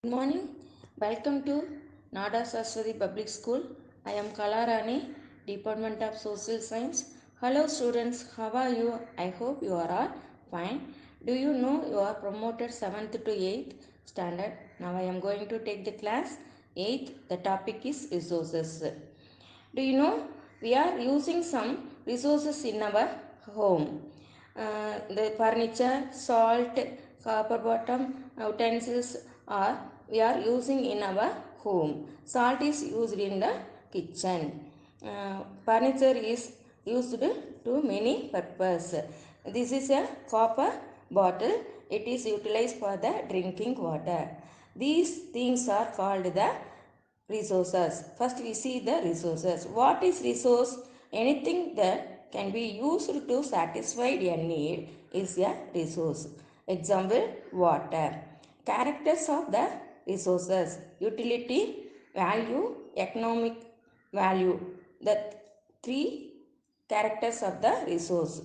Good morning. Welcome to Nada Saraswati Public School. I am Kalarani, Department of Social Science. Hello students, how are you? I hope you are all fine. Do you know you are promoted 7th to 8th standard? Now I am going to take the class 8th. The topic is resources. Do you know we are using some resources in our home? The furniture, salt, copper bottom, utensils are we are using in our home. Salt is used in the kitchen. Furniture is used to many purpose. This is a copper bottle. It is utilized for the drinking water. These things are called the resources. First we see the resources. What is resource? Anything that can be used to satisfy a need is a resource. Example, water. Characters of the resources: utility, value, economic value. The three characters of the resource.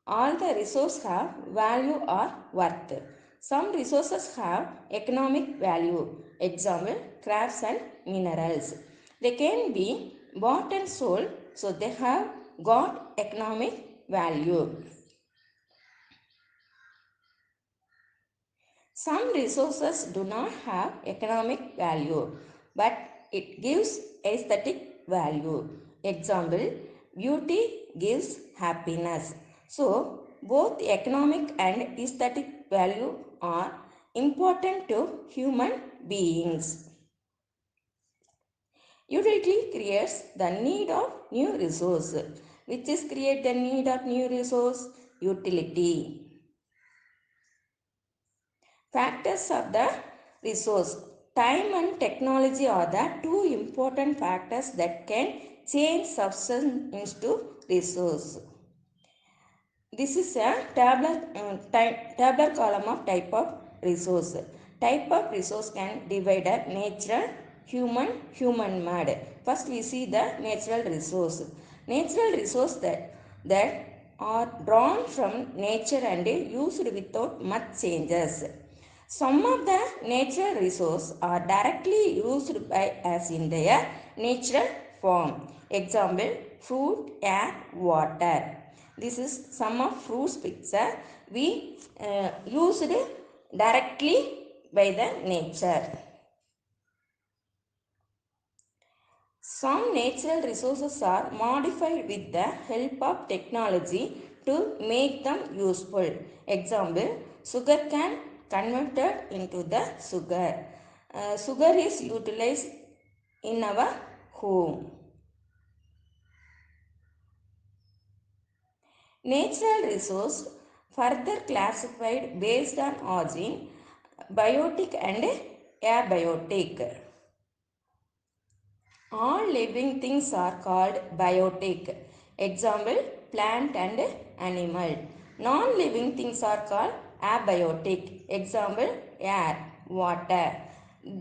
All the resources have value or worth. Some resources have economic value. Example, crafts and minerals. They can be bought and sold, so they have got economic value. Some resources do not have economic value, but it gives aesthetic value. Example, beauty gives happiness. So, both economic and aesthetic value are important to human beings. Utility creates the need of new resource. Which is create the need of new resource? Utility. Factors of the resource. Time and technology are the two important factors that can change substance into resource. This is a tabular column of type of resource. Type of resource can divide a natural, human made. First we see the natural resource. Natural resource that are drawn from nature and used without much changes. Some of the natural resources are directly used by us in their natural form. Example, food, air, water. This is some of fruits picture we used directly by the nature. Some natural resources are modified with the help of technology to make them useful. Example, sugar can converted into the sugar. Sugar is utilized in our home. Natural resource further classified based on origin, biotic and abiotic. All living things are called biotic. Example, plant and animal. Non-living things are called abiotic. Example, air, water.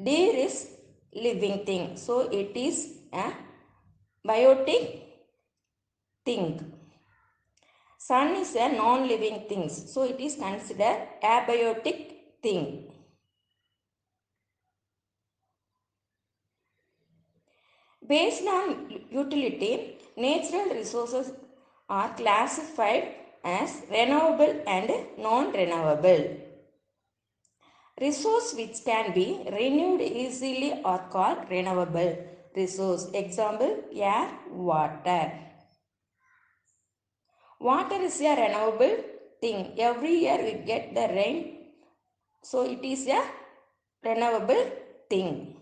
Deer is living thing, so it is a biotic thing. Sun is a non-living thing, so it is considered abiotic thing. Based on utility, natural resources are classified as renewable and non-renewable. Resource which can be renewed easily are called renewable resource. Example, air, water. Water is a renewable thing. Every year we get the rain, so it is a renewable thing.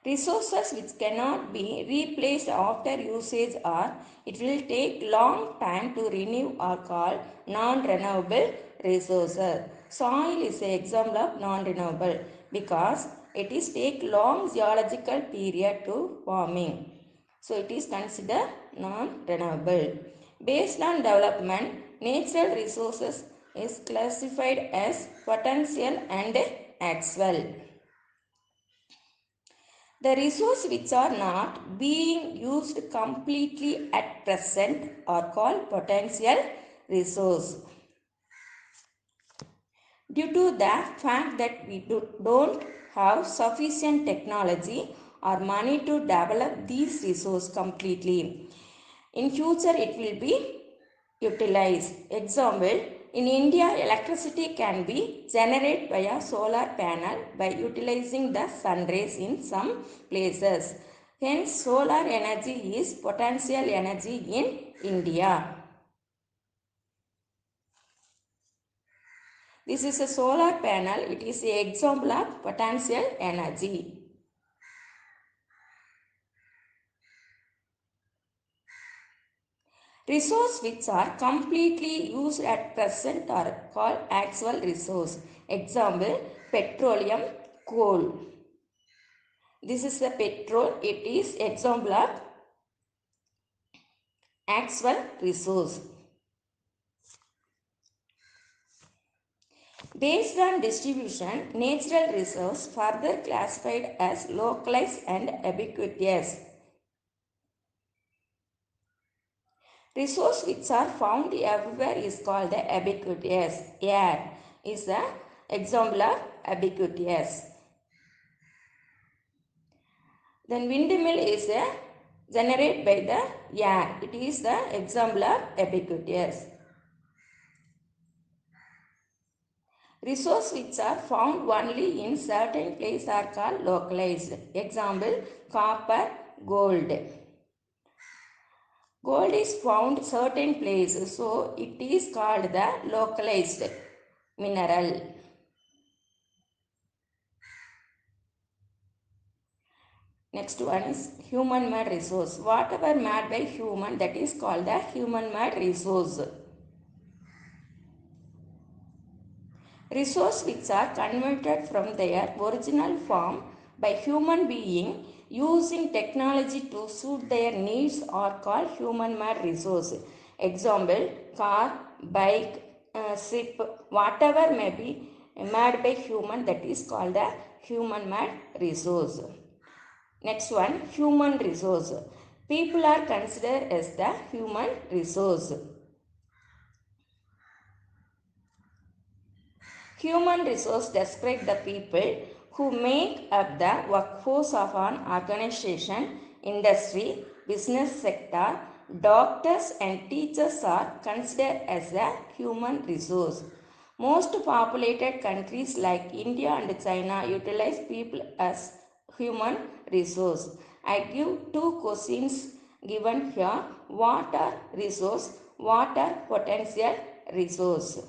Resources which cannot be replaced after usage or it will take long time to renew are called non-renewable resources. Soil is an example of non-renewable because it is take long geological period to forming. So it is considered non-renewable. Based on development, natural resources is classified as potential and actual. The resources which are not being used completely at present are called potential resource. due to the fact that we don't have sufficient technology or money to develop these resources completely. In future, it will be utilized. Example, in India, electricity can be generated via solar panel by utilizing the sun rays in some places. Hence, solar energy is potential energy in India. This is a solar panel. It is an example of potential energy. Resources which are completely used at present are called actual resource. Example, petroleum, coal. This is the petrol. It is example of actual resource. Based on distribution, natural resources further classified as localized and ubiquitous. Resource which are found everywhere is called the ubiquitous. Air is the example of ubiquitous. Then windmill is generated by the air. It is the example of ubiquitous. Resources which are found only in certain places are called localized. Example, copper, gold. Gold is found certain places, so it is called the localized mineral. Next one is human-made resource. Whatever made by human, that is called the human-made resource. Resources which are converted from their original form by human being using technology to suit their needs are called human-made resources. Example, car, bike, ship, whatever may be made by human, that is called a human-made resource. Next one, human resource. People are considered as the human resource. Human resource describe the people who make up the workforce of an organization, industry, business sector. Doctors and teachers are considered as a human resource. Most populated countries like India and China utilize people as human resource. I give two questions given here. What are resource? What are potential resource?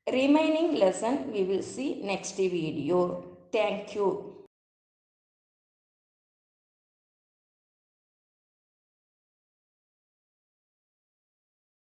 Remaining lesson we will see next video. Thank you.